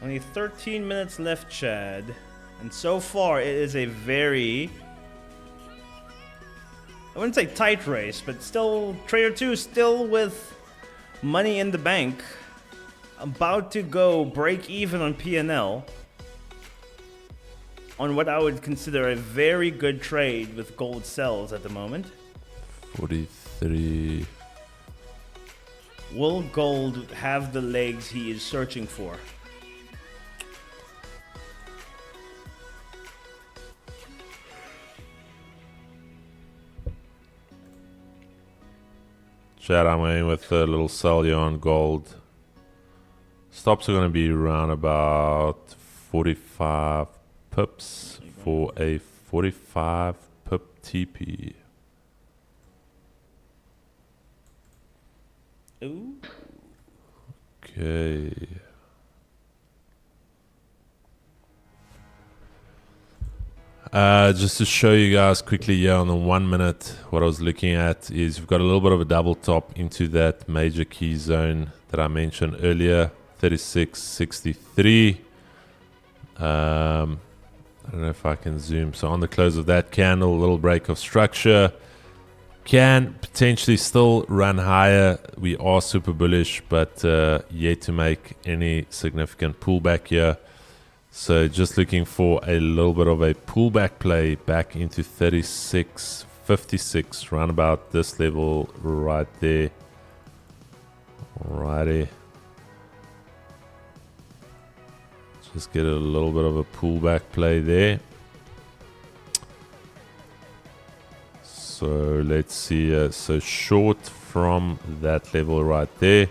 Speaker 1: Only 13 minutes left, Chad. And so far, it is a very... I wouldn't say tight race, but still, Trader 2 still with money in the bank. About to go break even on P&L. On what I would consider a very good trade with gold sells at the moment.
Speaker 2: 43.
Speaker 1: Will gold have the legs he is searching for?
Speaker 2: Chad, I'm going with a little sell here on gold. Stops are going to be around about 45 pips for a 45 pip TP.
Speaker 1: Ooh.
Speaker 2: Okay. Just to show you guys quickly here on the 1 minute, what I was looking at is we've got a little bit of a double top into that major key zone that I mentioned earlier, 36.63. I don't know if I can zoom. So on the close of that candle, a little break of structure. Can potentially still run higher. We are super bullish, but yet to make any significant pullback here. So just looking for a little bit of a pullback play back into 36.56, round about this level right there. Alrighty. Just get a little bit of a pullback play there. So let's see. So short from that level right there.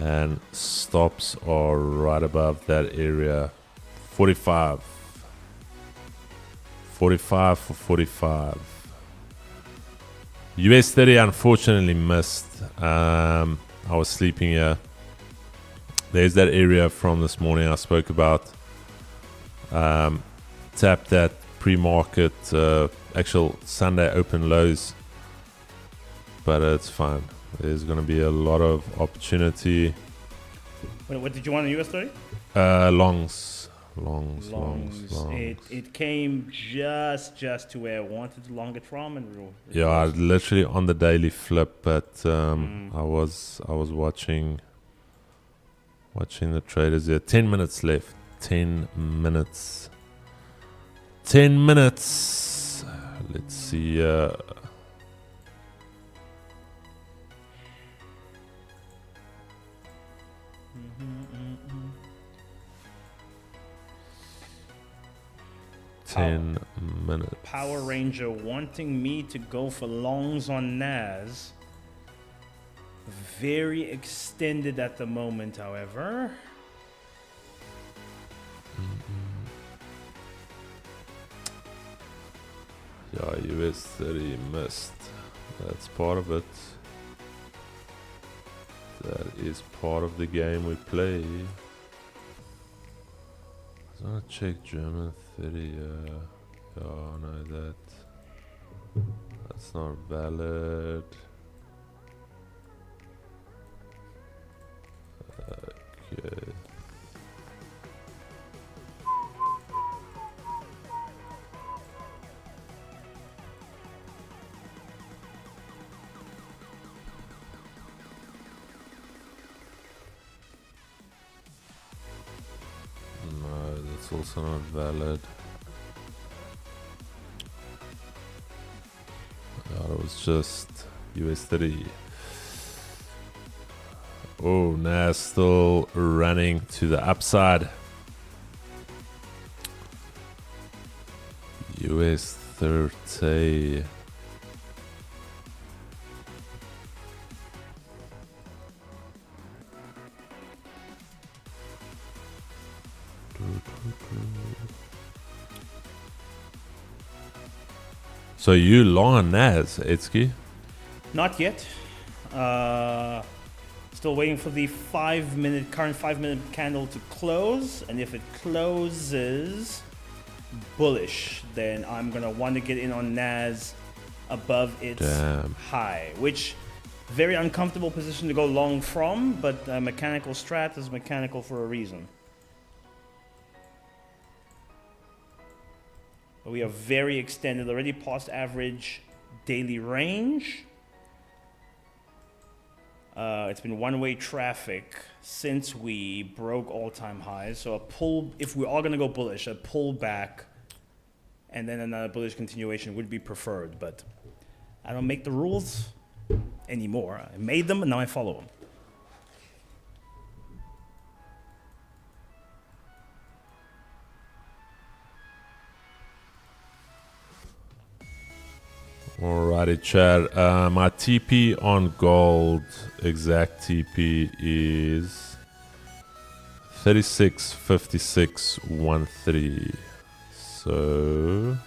Speaker 2: And stops are right above that area. 45. 45 for 45. US 30 unfortunately missed. I was sleeping here. There's that area from this morning I spoke about. Tapped that pre-market actual Sunday open lows. But it's fine. There's going to be a lot of opportunity.
Speaker 1: Wait, what did you want on US 30?
Speaker 2: Longs.
Speaker 1: It came just to where I wanted to long it from, and
Speaker 2: yeah, I literally on the daily flip, but I was watching the traders there. 10 minutes left. 10 minutes. 10 minutes. Let's see. Minutes.
Speaker 1: Power Ranger wanting me to go for longs on NAS. Very extended at the moment, however.
Speaker 2: Yeah, US 30 missed. That's part of it. That is part of the game we play. I want to check German 30. Yeah, no, that's not valid. Okay. No, that's also not valid. That was just US 30. Oh, Nas still running to the upside. US 30. So you long on Nas, Etski?
Speaker 1: Not yet. Still waiting for the current 5 minute candle to close. And if it closes bullish, then I'm going to want to get in on Nas above its high, which very uncomfortable position to go long from, but mechanical strat is mechanical for a reason. But we are very extended, already past average daily range. It's been one-way traffic since we broke all-time highs. So a pull, if we are going to go bullish, a pullback and then another bullish continuation would be preferred. But I don't make the rules anymore. I made them and now I follow them.
Speaker 2: Alrighty, Chad. My TP on gold, exact TP is 36.5613. So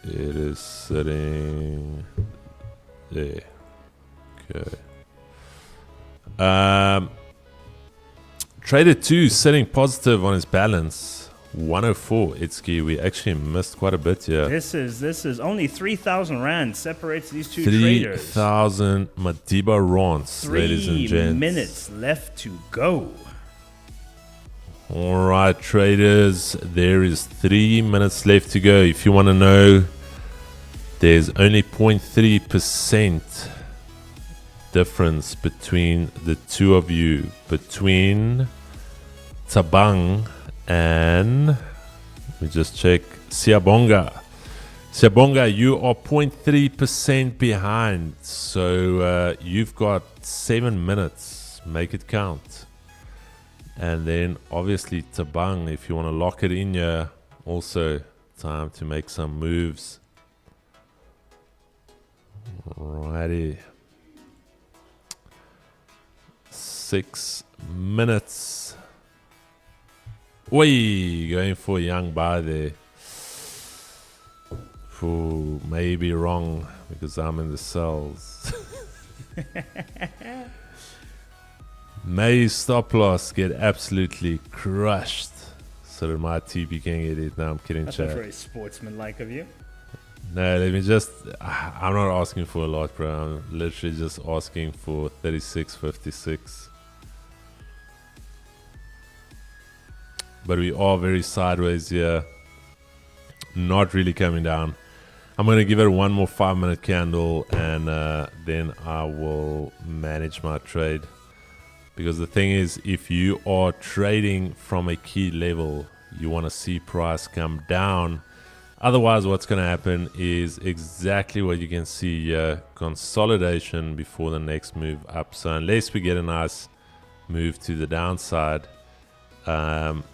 Speaker 2: it is sitting there. Okay. Trader 2 sitting positive on his balance. 104. Itski, we actually missed quite a bit here.
Speaker 1: This is only 3,000 rand separates these two traders.
Speaker 2: 3,000 Madiba Rants, ladies and
Speaker 1: 3
Speaker 2: gents.
Speaker 1: minutes left to go.
Speaker 2: All right, traders, there is 3 minutes left to go. If you want to know, there's only 0.3% difference between the two of you, between Tabang and let me just check Siabonga. Siabonga, you are 0.3% behind. So you've got 7 minutes. Make it count. And then obviously Tabang, if you want to lock it in here, also time to make some moves. Alrighty. 6 minutes. Oi, going for a young buy there. Ooh, maybe wrong because I'm in the cells. May stop loss get absolutely crushed so that my TP can get it. No, I'm kidding,
Speaker 1: That's not
Speaker 2: chat.
Speaker 1: very sportsmanlike of you.
Speaker 2: No, let me just. I'm not asking for a lot, bro. I'm literally just asking for 36.56. But we are very sideways here. Not really coming down. I'm going to give it one more 5 minute candle and then I will manage my trade. Because the thing is, if you are trading from a key level, you want to see price come down. Otherwise, what's going to happen is exactly what you can see here. Consolidation before the next move up. So unless we get a nice move to the downside,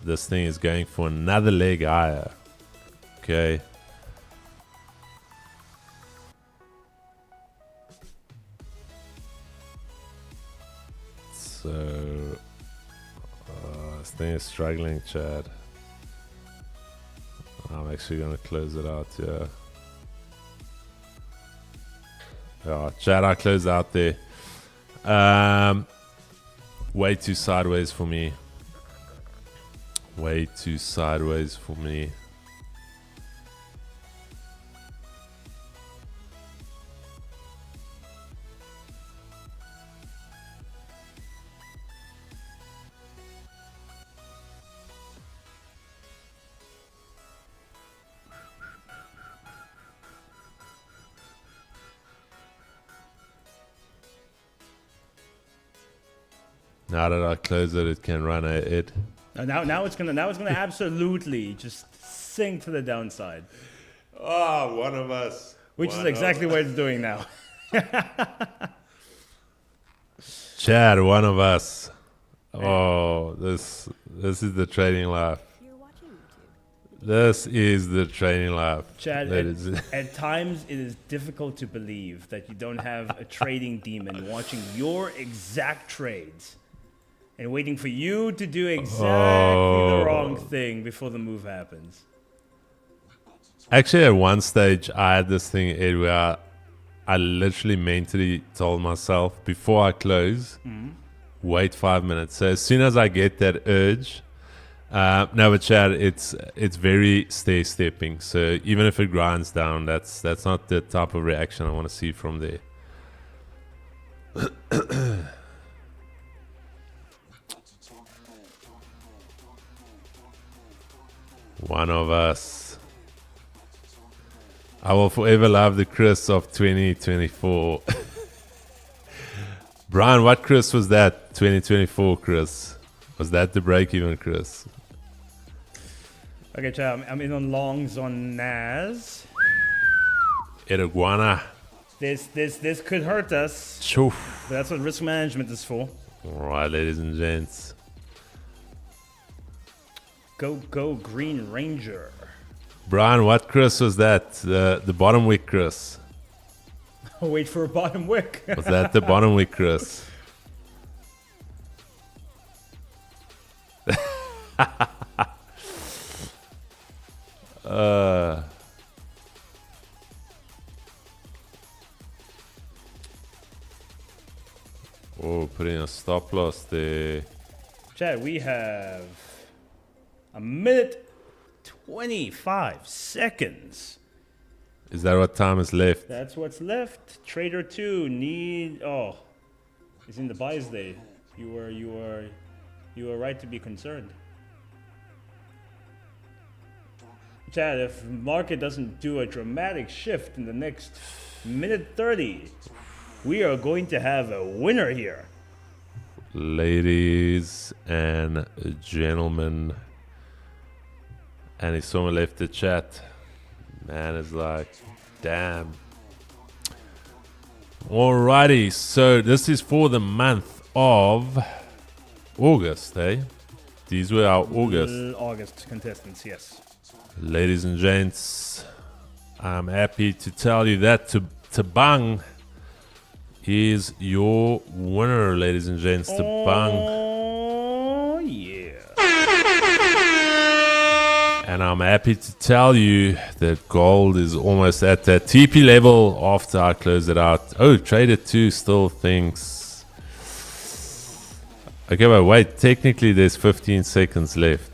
Speaker 2: this thing is going for another leg higher. Okay. So this thing is struggling, Chad. I'm actually going to close it out here. Yeah, Chad, I closed out there. Way too sideways for me. Way too sideways for me. Now that I close it, it can run it.
Speaker 1: Now it's gonna absolutely just sink to the downside,
Speaker 2: Oh, one of us.
Speaker 1: which is exactly what it's doing now.
Speaker 2: Chad, one of us. Oh, this is the trading life.
Speaker 5: You're watching YouTube.
Speaker 2: This is the trading life.
Speaker 1: Chad,
Speaker 2: ladies.
Speaker 1: at times it is difficult to believe that you don't have a trading demon watching your exact trades and waiting for you to do exactly the wrong thing before the move happens.
Speaker 2: Actually, at one stage, I had this thing, Ed, where I literally mentally told myself before I close, wait 5 minutes. So as soon as I get that urge, no, but Chad, it's very stair-stepping. So even if it grinds down, that's not the type of reaction I want to see from there. One of us. I will forever love the Chris of 2024. Brian, what Chris was that? 2024 Chris. Was that the break-even Chris?
Speaker 1: Okay, Chad, I'm in on longs on Nas.
Speaker 2: Iguana.
Speaker 1: This could hurt us.
Speaker 2: Choof.
Speaker 1: But that's what risk management is for.
Speaker 2: All right, ladies and gents.
Speaker 1: Go Green Ranger.
Speaker 2: Brian, what Chris was that? The bottom wick Chris.
Speaker 1: Wait for a bottom wick.
Speaker 2: Was that the bottom wick Chris? Oh, putting a stop loss there.
Speaker 1: Chad, we have a minute 25 seconds.
Speaker 2: Is that what time is left?
Speaker 1: That's what's left. Trader 2 is in the buys day. You are right to be concerned. Chad, if market doesn't do a dramatic shift in the next minute 30, we are going to have a winner here.
Speaker 2: Ladies and gentlemen. And if someone left the chat, man is like, damn. Alrighty, so this is for the month of August, eh? These were our
Speaker 1: August contestants, yes.
Speaker 2: Ladies and gents, I'm happy to tell you that Tabang is your winner, ladies and gents. Tabang.
Speaker 1: Oh, yeah.
Speaker 2: And I'm happy to tell you that gold is almost at that TP level after I close it out. Oh, Trader 2 still thinks. Okay, but wait. Technically, there's 15 seconds left.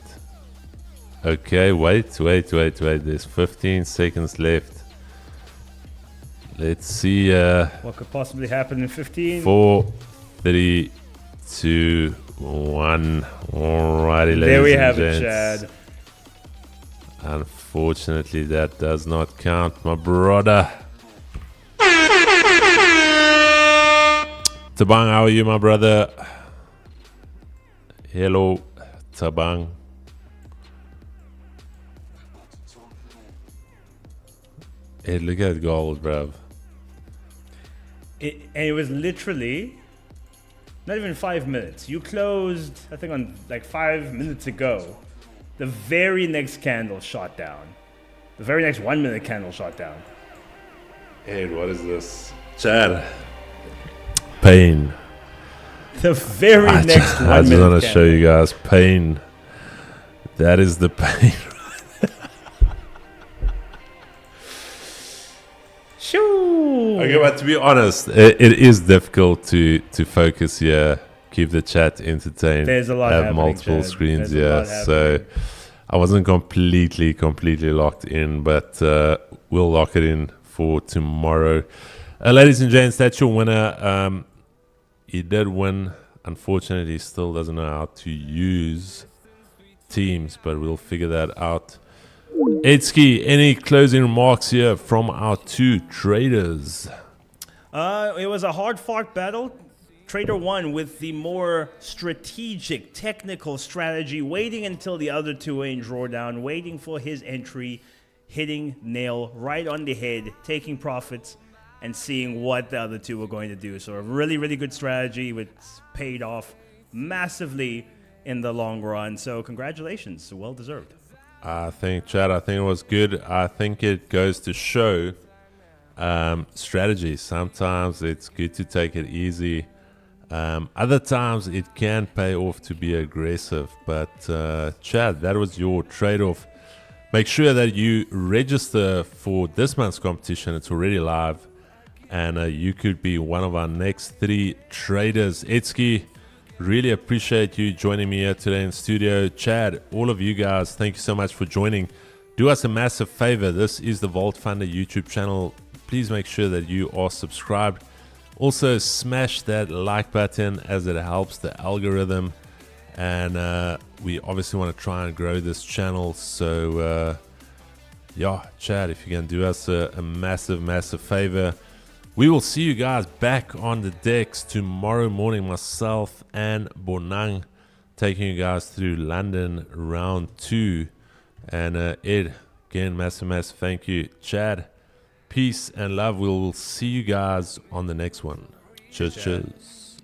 Speaker 2: Okay, wait. There's 15 seconds left. Let's see.
Speaker 1: What could possibly happen in 15?
Speaker 2: 4, 3, 2, 1. Alrighty, ladies
Speaker 1: There we
Speaker 2: and
Speaker 1: have
Speaker 2: gents.
Speaker 1: it, Chad.
Speaker 2: Unfortunately, that does not count, my brother. Tabang, how are you, my brother? Hello, Tabang. Hey, look at gold, bruv.
Speaker 1: And it was literally not even 5 minutes. You closed, I think, on like 5 minutes ago. The very next candle shot down. The very next 1 minute candle shot down.
Speaker 2: Hey, what is this? Chad. Pain.
Speaker 1: The very next 1 minute
Speaker 2: I just want to
Speaker 1: candle.
Speaker 2: show you guys pain. That is the pain. Okay, but to be honest, it is difficult to focus here, keep the chat entertained.
Speaker 1: There's a lot
Speaker 2: have
Speaker 1: happening,
Speaker 2: multiple
Speaker 1: Chad.
Speaker 2: screens
Speaker 1: There's a lot
Speaker 2: here, so
Speaker 1: happening.
Speaker 2: I wasn't completely locked in, but we'll lock it in for tomorrow. Ladies and gents, that's your winner. He did win. Unfortunately, he still doesn't know how to use Teams, but we'll figure that out. Edski, any closing remarks here from our two traders?
Speaker 1: It was a hard-fought battle. Trader 1 with the more strategic, technical strategy, waiting until the other two were in drawdown, waiting for his entry, hitting nail right on the head, taking profits, and seeing what the other two were going to do. So a really, really good strategy, which paid off massively in the long run. So congratulations, well deserved.
Speaker 2: I think, Chad, it was good. I think it goes to show strategy. Sometimes it's good to take it easy. Other times it can pay off to be aggressive. But Chad, that was your trade-off. Make sure that you register for this month's competition. It's already live. And you could be one of our next 3 traders. Etski, really appreciate you joining me here today in studio. Chad, all of you guys, thank you so much for joining. Do us a massive favor. This is the Vault Funder YouTube channel. Please make sure that you are subscribed. Also, smash that like button as it helps the algorithm. And we obviously want to try and grow this channel. So, yeah, Chad, if you can do us a massive favor. We will see you guys back on the decks tomorrow morning. Myself and Bonang taking you guys through London round 2. And Ed, again, massive thank you. Chad, peace and love. We'll see you guys on the next one. Cheers.